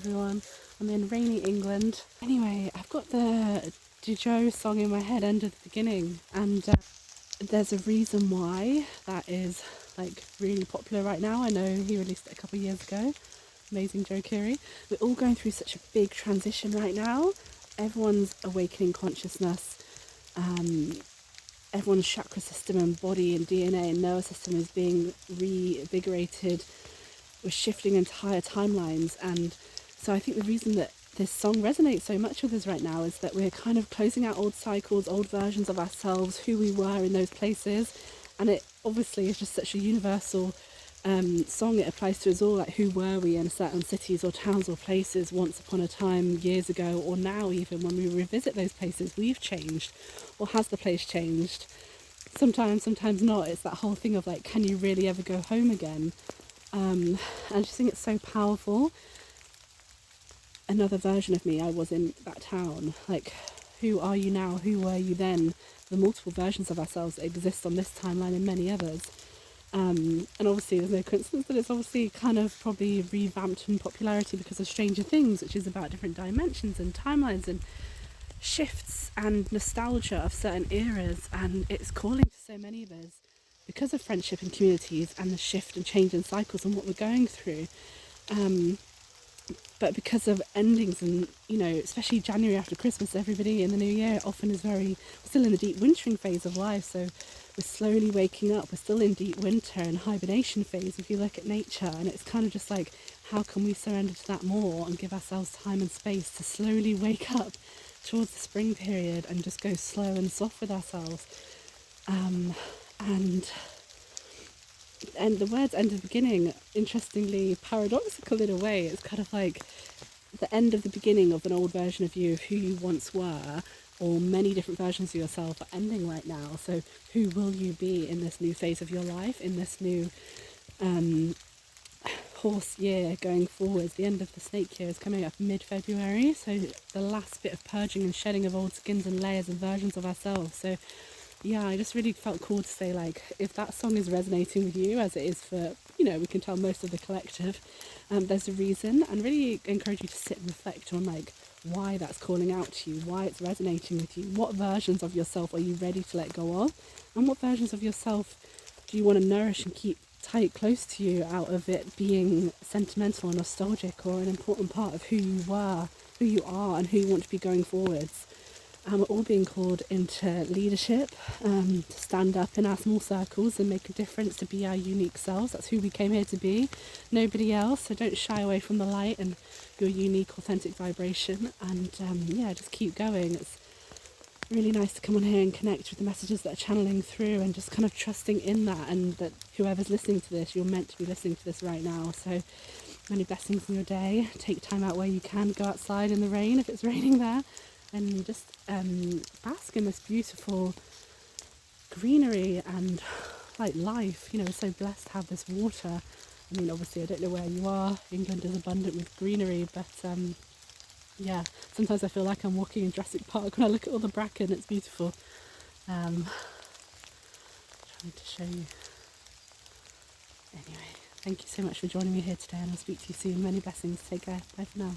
everyone. I'm in rainy England. Anyway, I've got the DJos song in my head, End of the Beginning, and there's a reason why that is like really popular right now. I know he released it a couple of years ago. Amazing Joe Keery. We're all going through such a big transition right now. Everyone's awakening consciousness. Everyone's chakra system and body and DNA and nervous system is being reinvigorated. We're shifting into higher timelines, and so I think the reason that this song resonates so much with us right now is that we're kind of closing out old cycles, old versions of ourselves, who we were in those places, and it obviously is just such a universal song. It applies to us all, like who were we in certain cities or towns or places once upon a time, years ago, or now even when we revisit those places, we've changed, or has the place changed? Sometimes not. It's that whole thing of like, can you really ever go home again? I just think it's so powerful. Another version of me, I was in that town. Like, who are you now? Who were you then? The multiple versions of ourselves that exist on this timeline and many others. And obviously there's no coincidence that it's obviously kind of probably revamped in popularity because of Stranger Things, which is about different dimensions and timelines and shifts and nostalgia of certain eras, and it's calling to so many of us because of friendship and communities and the shift and change in cycles and what we're going through. But because of endings and, you know, especially January after Christmas, everybody in the new year often is we're still in the deep wintering phase of life, so we're slowly waking up. We're still in deep winter and hibernation phase if you look at nature, and it's kind of just like, how can we surrender to that more and give ourselves time and space to slowly wake up towards the spring period and just go slow and soft with ourselves. And the words end of the beginning, interestingly paradoxical in a way. It's kind of like the end of the beginning of an old version of you, of who you once were, or many different versions of yourself are ending right now. So who will you be in this new phase of your life, in this new horse year going forwards? The end of the snake year is coming up mid-February, so the last bit of purging and shedding of old skins and layers and versions of ourselves. So yeah, I just really felt called to say, like, if that song is resonating with you, as it is for, you know, we can tell most of the collective, there's a reason, and really encourage you to sit and reflect on, like, why that's calling out to you, why it's resonating with you, what versions of yourself are you ready to let go of, and what versions of yourself do you want to nourish and keep tight close to you out of it being sentimental or nostalgic or an important part of who you were, who you are, and who you want to be going forwards. We're all being called into leadership, to stand up in our small circles and make a difference, to be our unique selves. That's who we came here to be, nobody else. So don't shy away from the light and your unique, authentic vibration. And just keep going. It's really nice to come on here and connect with the messages that are channeling through, and just kind of trusting in that, and that whoever's listening to this, you're meant to be listening to this right now. So many blessings in your day. Take time out where you can. Go outside in the rain if it's raining there, and just bask in this beautiful greenery and like life. You know, we're so blessed to have this water. I mean, obviously I don't know where you are, England is abundant with greenery, but sometimes I feel like I'm walking in Jurassic Park when I look at all the bracken. It's beautiful. Trying to show you. Anyway, thank you so much for joining me here today, and I'll speak to you soon. Many blessings. Take care. Bye for now.